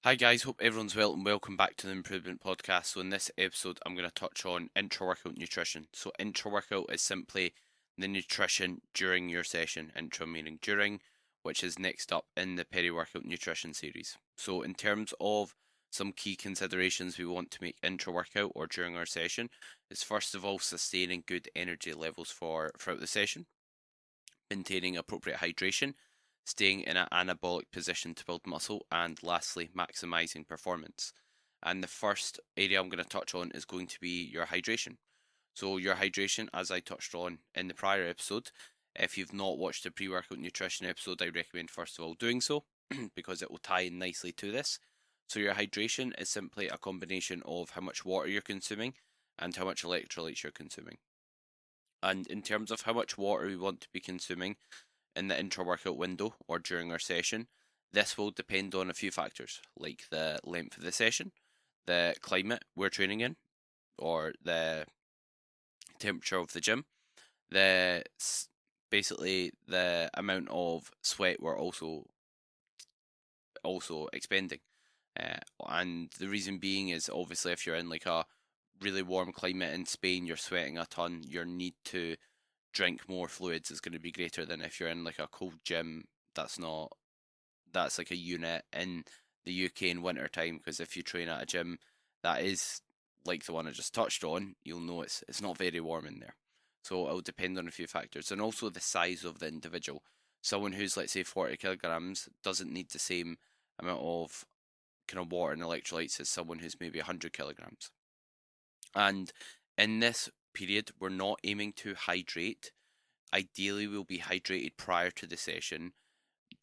Hi guys, hope everyone's well and welcome back to the Improvement Podcast. So in this episode, I'm going to touch on intra-workout nutrition. So intra-workout is simply the nutrition during your session. Intra meaning during, which is next up in the peri-workout nutrition series. So in terms of some key considerations we want to make intra-workout or during our session is first of all sustaining good energy levels throughout the session, maintaining appropriate hydration, staying in an anabolic position to build muscle, and lastly, maximizing performance. And the first area I'm going to touch on is going to be your hydration. So, your hydration, as I touched on in the prior episode, if you've not watched the pre workout nutrition episode, I recommend first of all doing so because it will tie in nicely to this. So, your hydration is simply a combination of how much water you're consuming and how much electrolytes you're consuming. And in terms of how much water we want to be consuming in the intra workout window or during our session, this will depend on a few factors like the length of the session, the climate we're training in, or the temperature of the gym, the basically the amount of sweat we're also expending. And the reason being is obviously if you're in like a really warm climate in Spain, you're sweating a ton, your need to drink more fluids is going to be greater than if you're in like a cold gym. That's like a unit in the UK in winter time, because if you train at a gym that is like the one I just touched on, you'll know it's not very warm in there. So it'll depend on a few factors and also the size of the individual. Someone who's, let's say, 40 kilograms doesn't need the same amount of kind of water and electrolytes as someone who's maybe 100 kilograms. And in this period, we're not aiming to hydrate. Ideally, we'll be hydrated prior to the session.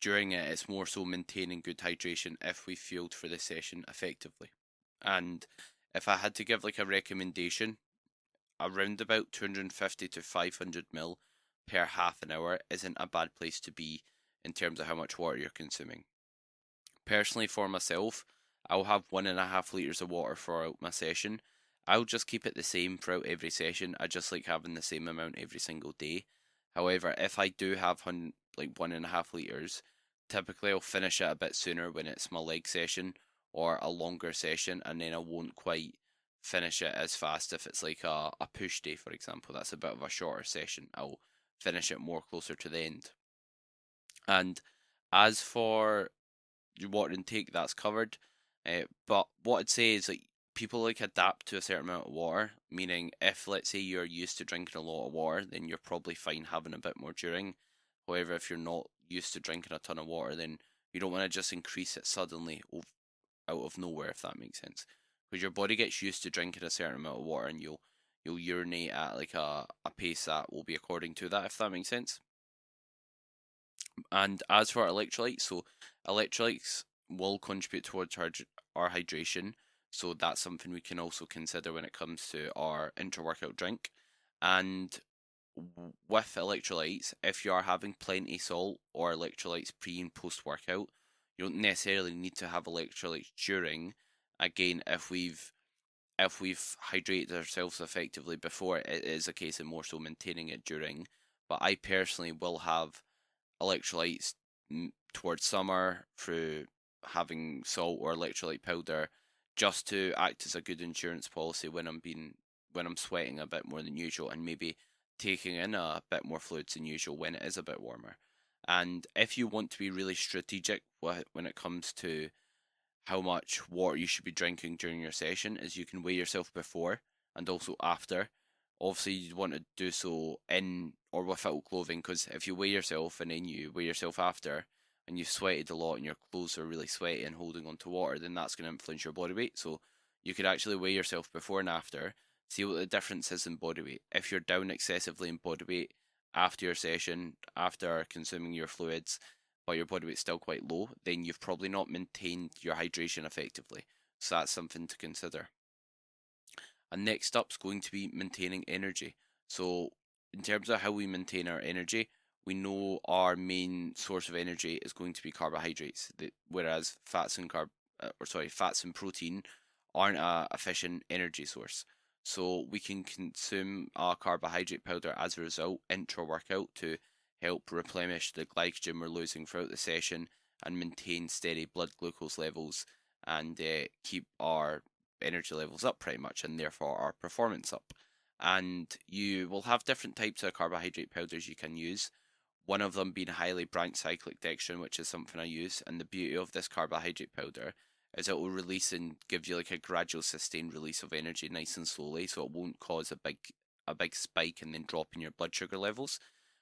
During it, it's more so maintaining good hydration if we fueled for the session effectively. And if I had to give like a recommendation, around about 250 to 500 ml per half an hour isn't a bad place to be in terms of how much water you're consuming. Personally, for myself, I'll have 1.5 liters of water throughout my session. I'll just keep it the same throughout every session. I just like having the same amount every single day. However, if I do have like 1.5 liters, typically I'll finish it a bit sooner when it's my leg session or a longer session, and then I won't quite finish it as fast if it's like a push day, for example. That's a bit of a shorter session. I'll finish it more closer to the end. And as for your water intake, that's covered. But what I'd say is like people like adapt to a certain amount of water. Meaning, if let's say you're used to drinking a lot of water, then you're probably fine having a bit more during. However, if you're not used to drinking a ton of water, then you don't want to just increase it suddenly out of nowhere, if that makes sense. Because your body gets used to drinking a certain amount of water, and you'll urinate at like a pace that will be according to that, if that makes sense. And as for electrolytes, so electrolytes will contribute towards our hydration. So that's something we can also consider when it comes to our intra-workout drink. And with electrolytes, if you are having plenty salt or electrolytes pre and post workout, you don't necessarily need to have electrolytes during. Again, if we've hydrated ourselves effectively before, it is a case of more so maintaining it during. But I personally will have electrolytes towards summer through having salt or electrolyte powder, just to act as a good insurance policy when I'm sweating a bit more than usual, and maybe taking in a bit more fluids than usual when it is a bit warmer. And if you want to be really strategic when it comes to how much water you should be drinking during your session, is you can weigh yourself before and also after. Obviously, you'd want to do so in or without clothing, because if you weigh yourself and then you weigh yourself after and you've sweated a lot and your clothes are really sweaty and holding on to water, then that's going to influence your body weight. So you could actually weigh yourself before and after, see what the difference is in body weight. If you're down excessively in body weight after your session, after consuming your fluids, but your body weight's still quite low, then you've probably not maintained your hydration effectively. So that's something to consider. And next up's going to be maintaining energy. So in terms of how we maintain our energy, we know our main source of energy is going to be carbohydrates, whereas fats and protein aren't a efficient energy source. So we can consume a carbohydrate powder as a result intra-workout to help replenish the glycogen we're losing throughout the session and maintain steady blood glucose levels and keep our energy levels up pretty much, and therefore our performance up. And you will have different types of carbohydrate powders you can use. One of them being highly branched cyclic dextrin, which is something I use. And the beauty of this carbohydrate powder is it will release and give you like a gradual sustained release of energy nice and slowly, so it won't cause a big spike and then drop in your blood sugar levels.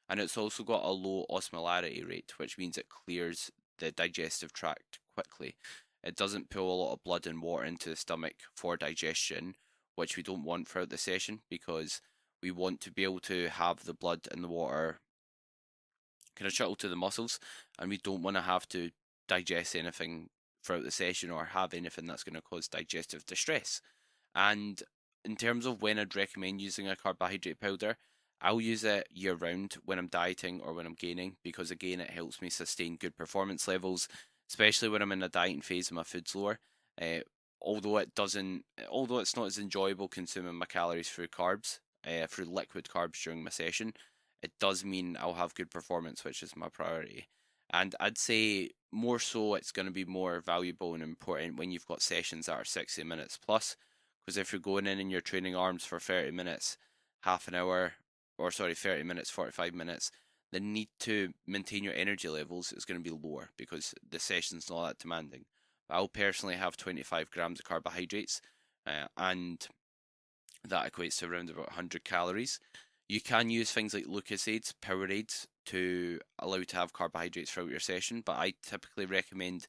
And it's also got a low osmolarity rate, which means it clears the digestive tract quickly. It doesn't pull a lot of blood and water into the stomach for digestion, which we don't want throughout the session, because we want to be able to have the blood and the water kind of shuttle to the muscles, and we don't want to have to digest anything throughout the session or have anything that's going to cause digestive distress. And in terms of when I'd recommend using a carbohydrate powder, I'll use it year round when I'm dieting or when I'm gaining, because again it helps me sustain good performance levels, especially when I'm in a dieting phase and my food's lower. Uh, although it's not as enjoyable consuming my calories through carbs, through liquid carbs during my session, it does mean I'll have good performance, which is my priority. And I'd say more so it's going to be more valuable and important when you've got sessions that are 60 minutes plus, because if you're going in and you're training arms for 30 minutes, half an hour, or sorry, 30 minutes, 45 minutes, the need to maintain your energy levels is going to be lower because the session's not that demanding. I'll personally have 25 grams of carbohydrates, and that equates to around about 100 calories. You can use things like Lucasades, Powerades to allow you to have carbohydrates throughout your session, but I typically recommend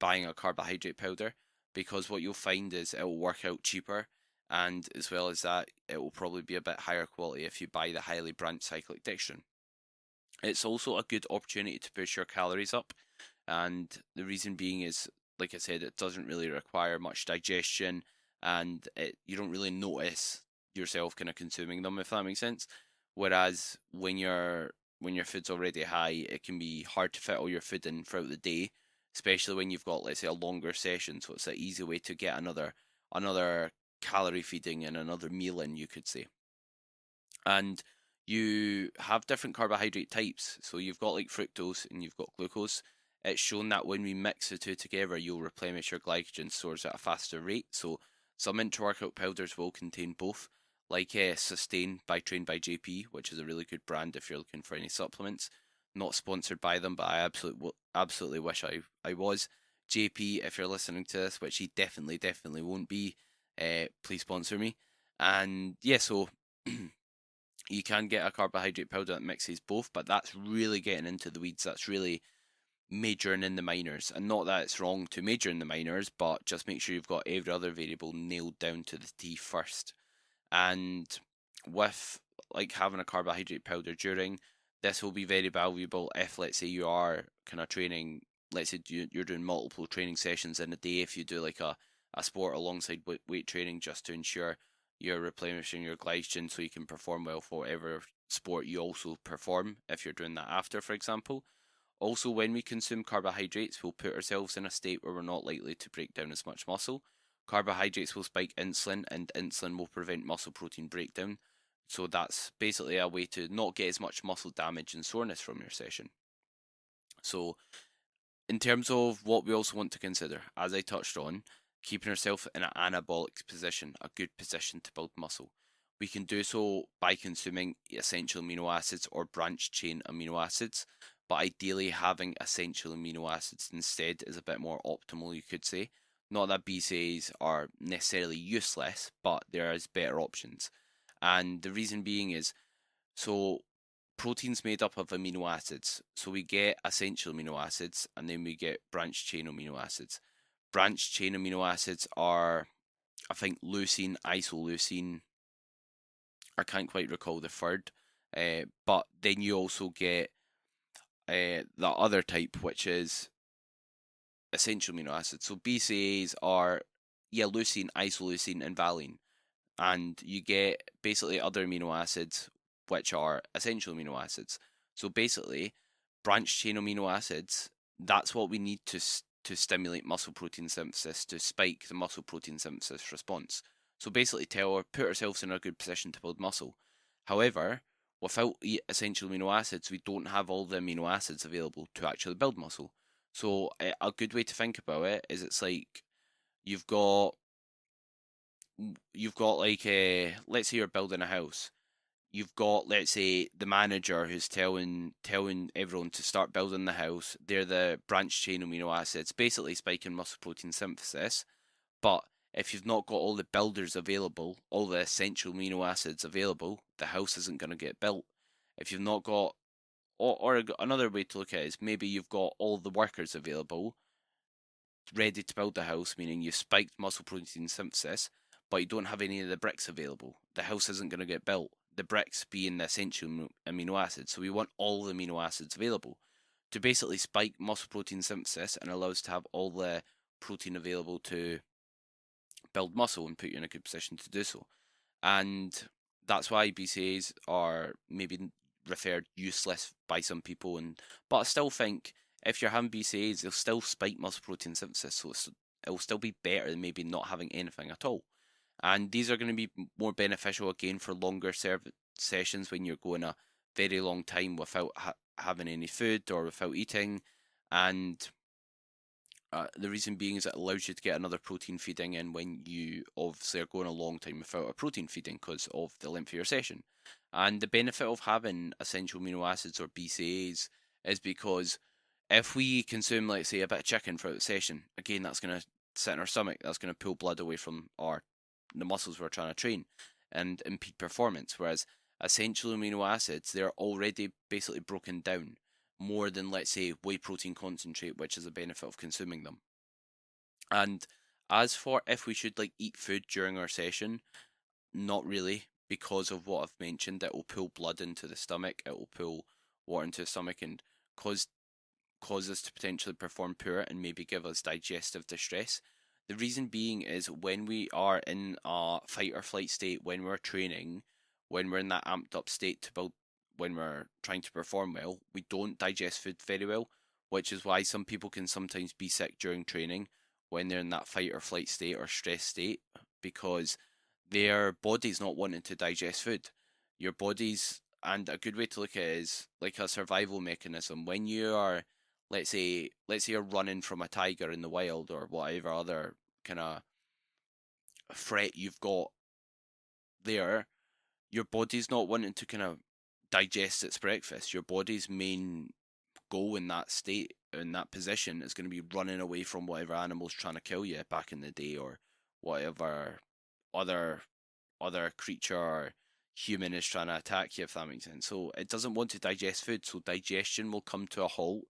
buying a carbohydrate powder, because what you'll find is it will work out cheaper, and as well as that, it will probably be a bit higher quality if you buy the highly branched cyclic dextrin. It's also a good opportunity to push your calories up, and the reason being is, like I said, it doesn't really require much digestion, and you don't really notice yourself kind of consuming them, if that makes sense. Whereas when your food's already high, it can be hard to fit all your food in throughout the day, especially when you've got, let's say, a longer session. So it's an easy way to get another calorie feeding and another meal in, you could say. And you have different carbohydrate types. So you've got like fructose and you've got glucose. It's shown that when we mix the two together, you'll replenish your glycogen stores at a faster rate. So some intra-workout powders will contain both, like Sustain by Trained by JP, which is a really good brand if you're looking for any supplements. Not sponsored by them, but I absolutely wish I was. JP, if you're listening to this, which he definitely won't be, please sponsor me. And yeah, so you can get a carbohydrate powder that mixes both, but that's really getting into the weeds. That's really majoring in the minors. And not that it's wrong to major in the minors, but just make sure you've got every other variable nailed down to the T first. And with like having a carbohydrate powder during, this will be very valuable if, let's say, you are kind of training, let's say you're doing multiple training sessions in a day. If you do like a sport alongside weight training, just to ensure you're replenishing your glycogen so you can perform well for whatever sport you also perform, if you're doing that after, for example. Also, when we consume carbohydrates, we'll put ourselves in a state where we're not likely to break down as much muscle. Carbohydrates will spike insulin, and insulin will prevent muscle protein breakdown. So that's basically a way to not get as much muscle damage and soreness from your session. So, in terms of what we also want to consider, as I touched on, keeping ourselves in an anabolic position, a good position to build muscle. We can do so by consuming essential amino acids or branched chain amino acids, but ideally having essential amino acids instead is a bit more optimal, you could say. Not that BCAAs are necessarily useless, but there is better options. And the reason being is, so protein's made up of amino acids. So we get essential amino acids and then we get branched chain amino acids. Branched chain amino acids are, I think, leucine, isoleucine. I can't quite recall the third. But then you also get the other type, which is essential amino acids. So BCAAs are, yeah, leucine, isoleucine, and valine. And you get basically other amino acids, which are essential amino acids. So basically, branched chain amino acids, that's what we need to stimulate muscle protein synthesis, to spike the muscle protein synthesis response. So basically put ourselves in a good position to build muscle. However, without essential amino acids, we don't have all the amino acids available to actually build muscle. So a good way to think about it is it's like You've got like let's say you're building a house. You've got, let's say, the manager who's telling everyone to start building the house. They're the branch chain amino acids, basically spiking muscle protein synthesis. But if you've not got all the builders available, all the essential amino acids available, the house isn't going to get built. If you've not got, or another way to look at it is maybe you've got all the workers available, ready to build the house, meaning you've spiked muscle protein synthesis, but you don't have any of the bricks available. The house isn't going to get built. The bricks being the essential amino acids. So we want all the amino acids available to basically spike muscle protein synthesis and allow us to have all the protein available to build muscle and put you in a good position to do so. And that's why BCAAs are maybe referred useless by some people. But I still think if you're having BCAAs, they'll still spike muscle protein synthesis, so it'll still be better than maybe not having anything at all. And these are going to be more beneficial again for longer sessions when you're going a very long time without having any food or without eating. And the reason being is it allows you to get another protein feeding in when you obviously are going a long time without a protein feeding because of the length of your session. And the benefit of having essential amino acids or BCAAs is because if we consume, let's say, a bit of chicken throughout the session, again, that's going to sit in our stomach, that's going to pull blood away from the muscles we're trying to train and impede performance. Whereas essential amino acids, they're already basically broken down more than, let's say, whey protein concentrate, which is a benefit of consuming them. And as for if we should like eat food during our session, not really, because of what I've mentioned. It will pull blood into the stomach, it will pull water into the stomach and cause us to potentially perform poor and maybe give us digestive distress. The reason being is when we are in a fight or flight state, when we're training, when we're in that amped up state to build, when we're trying to perform well, we don't digest food very well, which is why some people can sometimes be sick during training when they're in that fight or flight state or stress state because their body's not wanting to digest food. Your body's, and a good way to look at it is like a survival mechanism. When you are, let's say you're running from a tiger in the wild or whatever other kind of threat you've got there, your body's not wanting to kind of digest its breakfast. Your body's main goal in that state, in that position, is going to be running away from whatever animal's trying to kill you back in the day or whatever other creature or human is trying to attack you, if that makes sense. So it doesn't want to digest food, so digestion will come to a halt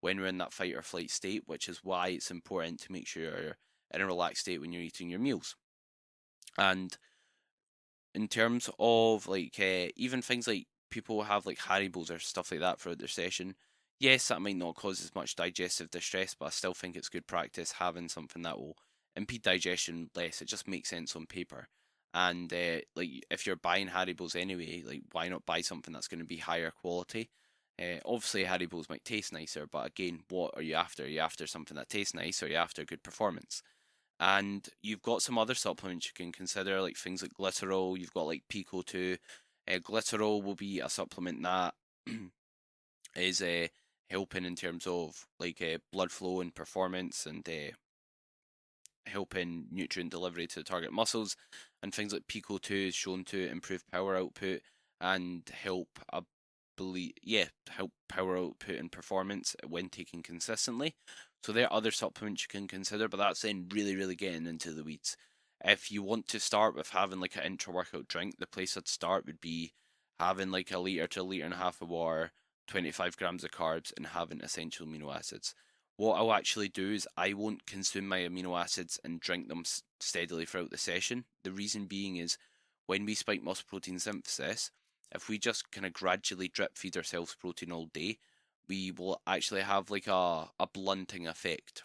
when we're in that fight or flight state, which is why it's important to make sure you're in a relaxed state when you're eating your meals. And in terms of like even things like people have like Haribos or stuff like that throughout their session, yes, that might not cause as much digestive distress, but I still think it's good practice having something that will impede digestion less. It just makes sense on paper. And like if you're buying Haribos anyway, like why not buy something that's going to be higher quality? Obviously, Haribos might taste nicer, but again, what are you after? Are you after something that tastes nice, or are you after good performance? And you've got some other supplements you can consider, like things like glycerol. You've got like Pico 2. Glycerol will be a supplement that is helping in terms of like blood flow and performance and helping nutrient delivery to the target muscles. And things like Pico 2 is shown to improve power output and help, I believe, yeah, help power output and performance when taken consistently. So there are other supplements you can consider, but that's then really, really getting into the weeds. If you want to start with having like an intra-workout drink, the place I'd start would be having like a litre to a litre and a half of water, 25 grams of carbs, and having essential amino acids. What I'll actually do is I won't consume my amino acids and drink them steadily throughout the session. The reason being is when we spike muscle protein synthesis, if we just kind of gradually drip feed ourselves protein all day, we will actually have like a blunting effect.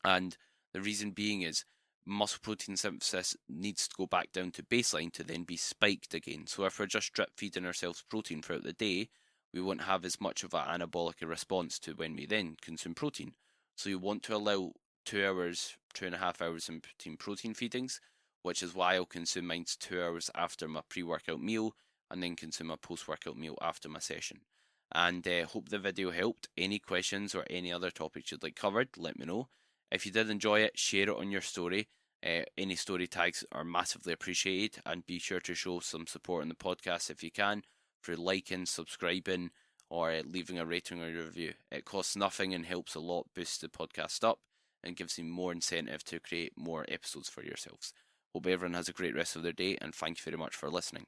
And the reason being is muscle protein synthesis needs to go back down to baseline to then be spiked again. So if we're just drip feeding ourselves protein throughout the day, we won't have as much of an anabolic response to when we then consume protein. So you want to allow 2 hours, 2.5 hours in between protein feedings, which is why I'll consume mine 2 hours after my pre-workout meal and then consume a post-workout meal after my session. And hope the video helped. Any questions or any other topics you'd like covered, let me know. If you did enjoy it, share it on your story. Any story tags are massively appreciated, and be sure to show some support on the podcast if you can through liking, subscribing, or leaving a rating or a review. It costs nothing and helps a lot boost the podcast up and gives you more incentive to create more episodes for yourselves. Hope everyone has a great rest of their day, and thank you very much for listening.